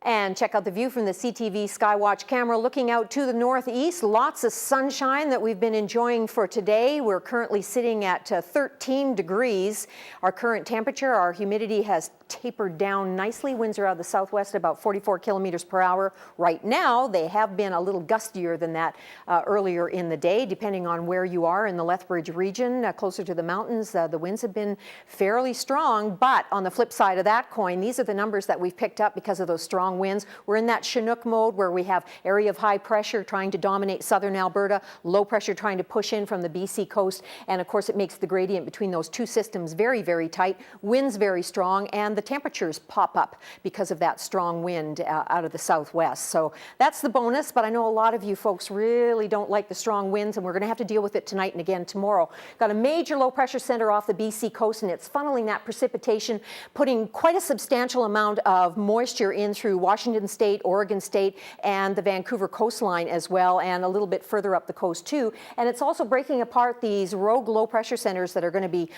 And check out the view from the CTV Skywatch camera looking out to the northeast. Lots of sunshine that we've been enjoying for today. We're currently sitting at 13 degrees. Our current temperature, our humidity has tapered down nicely. Winds are out of the southwest about 44 kilometers per hour. Right now, they have been a little gustier than that earlier in the day, depending on where you are in the Lethbridge region. Closer to the mountains, the winds have been fairly strong. But on the flip side of that coin, these are the numbers that we've picked up because of those strong winds. We're in that Chinook mode where we have area of high pressure trying to dominate southern Alberta, low pressure trying to push in from the BC coast. And of course, it makes the gradient between those two systems very, very tight. Winds very strong, and the temperatures pop up because of that strong wind out of the southwest. So that's the bonus, but I know a lot of you folks really don't like the strong winds, and we're going to have to deal with it tonight and again tomorrow. Got a major low pressure center off the BC coast, and it's funneling that precipitation, putting quite a substantial amount of moisture in through Washington State, Oregon State, and the Vancouver coastline as well, and a little bit further up the coast too. And it's also breaking apart these rogue low pressure centers that are going to be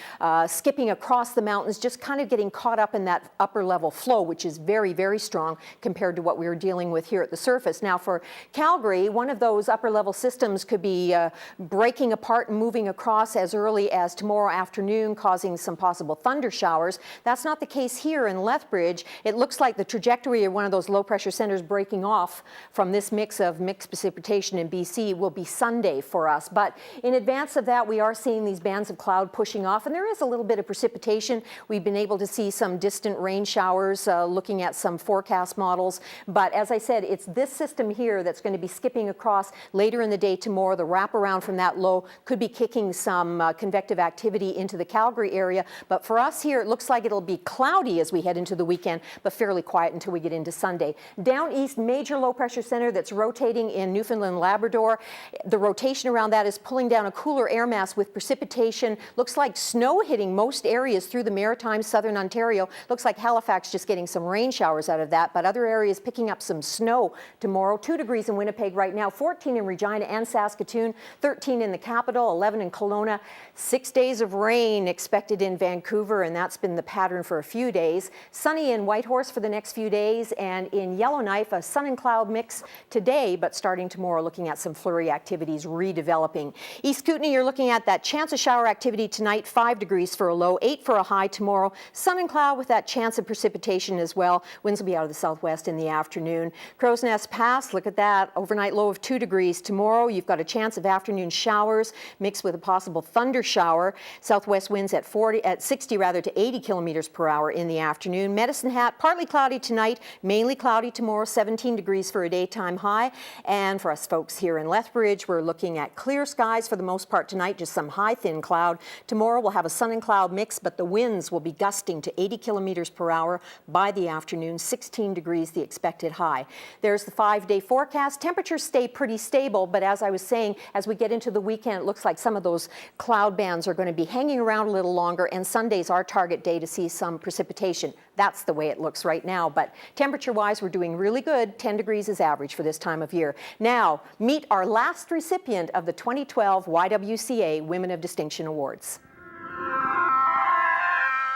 skipping across the mountains, just kind of getting caught up in that upper level flow, which is very, very strong compared to what we were dealing with here at the surface. Now for Calgary, one of those upper level systems could be breaking apart and moving across as early as tomorrow afternoon, causing some possible thunder showers. That's not the case here in Lethbridge. It looks like the trajectory of one of those low pressure centers breaking off from this mix of mixed precipitation in BC will be Sunday for us. But in advance of that, we are seeing these bands of cloud pushing off, and there is a little bit of precipitation. We've been able to see some distant rain showers looking at some forecast models. But as I said, it's this system here that's going to be skipping across later in the day tomorrow. The wraparound from that low could be kicking some convective activity into the Calgary area. But for us here, it looks like it'll be cloudy as we head into the weekend, but fairly quiet until we get into Sunday. Down east, major low pressure center that's rotating in Newfoundland, Labrador. The rotation around that is pulling down a cooler air mass with precipitation. Looks like snow hitting most areas through the Maritime, southern Ontario. Looks like Halifax just getting some rain showers out of that, but other areas picking up some snow tomorrow. 2 degrees in Winnipeg right now, 14 in Regina and Saskatoon, 13 in the capital, 11 in Kelowna. 6 days of rain expected in Vancouver, and that's been the pattern for a few days. Sunny in Whitehorse for the next few days, and in Yellowknife, a sun and cloud mix today, but starting tomorrow, looking at some flurry activities redeveloping. East Kootenay, you're looking at that chance of shower activity tonight, 5 degrees for a low, 8 for a high tomorrow. Sun and cloud with that chance of precipitation as well. Winds will be out of the southwest in the afternoon. Crow's Nest Pass, look at that, overnight low of 2 degrees tomorrow. You've got a chance of afternoon showers mixed with a possible thunder shower. Southwest winds at 60 to 80 kilometers per hour in the afternoon. Medicine Hat, partly cloudy tonight, mainly cloudy tomorrow, 17 degrees for a daytime high. And for us folks here in Lethbridge, we're looking at clear skies for the most part tonight, just some high thin cloud. Tomorrow we'll have a sun and cloud mix, but the winds will be gusting to 80 kilometers per hour by the afternoon, 16 degrees the expected high. There's the 5-day forecast. Temperatures stay pretty stable, but as I was saying, as we get into the weekend, it looks like some of those cloud bands are going to be hanging around a little longer, and Sunday's our target day to see some precipitation. That's the way it looks right now, but temperature-wise, we're doing really good. 10 degrees is average for this time of year. Now, meet our last recipient of the 2012 YWCA Women of Distinction Awards.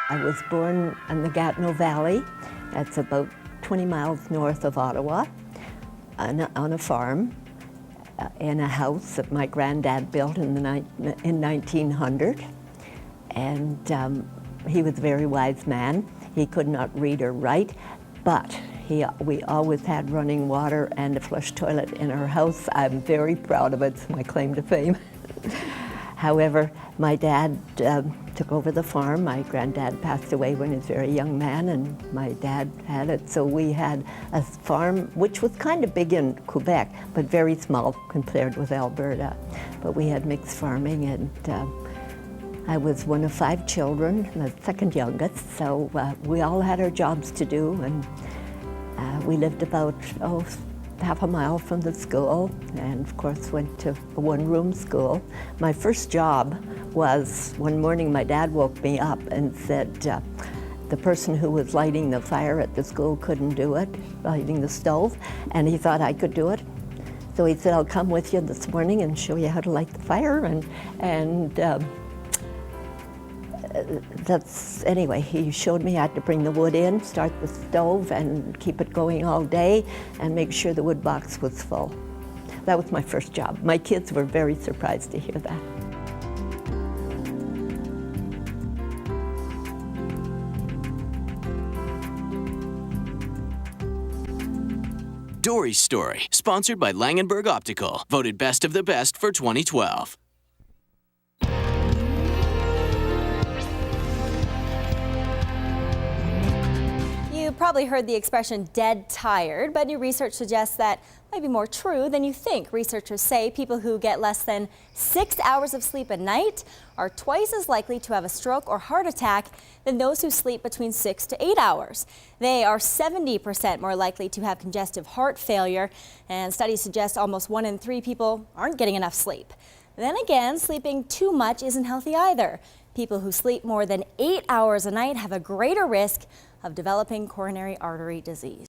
I was born in the Gatineau Valley. That's about 20 miles north of Ottawa, on a farm, in a house that my granddad built in 1900. And he was a very wise man. He could not read or write, but we always had running water and a flush toilet in our house. I'm very proud of it. It's my claim to fame. However, my dad took over the farm. My granddad passed away when he was a very young man, and my dad had it. So we had a farm, which was kind of big in Quebec, but very small compared with Alberta. But we had mixed farming, and I was one of 5 children, the second youngest. So we all had our jobs to do, and we lived about half a mile from the school, and of course went to a one-room school. My first job was, one morning my dad woke me up and said the person who was lighting the fire at the school couldn't do it, lighting the stove, and he thought I could do it. So he said, I'll come with you this morning and show you how to light the fire. And Anyway, he showed me I had to bring the wood in, start the stove, and keep it going all day, and make sure the wood box was full. That was my first job. My kids were very surprised to hear that. Dory's Story, sponsored by Langenberg Optical, voted Best of the Best for 2012. You've probably heard the expression dead tired, but new research suggests that might be more true than you think. Researchers say people who get less than 6 hours of sleep a night are twice as likely to have a stroke or heart attack than those who sleep between 6 to 8 hours. They are 70% more likely to have congestive heart failure, and studies suggest almost 1 in 3 people aren't getting enough sleep. Then again, sleeping too much isn't healthy either. People who sleep more than 8 hours a night have a greater risk of developing coronary artery disease.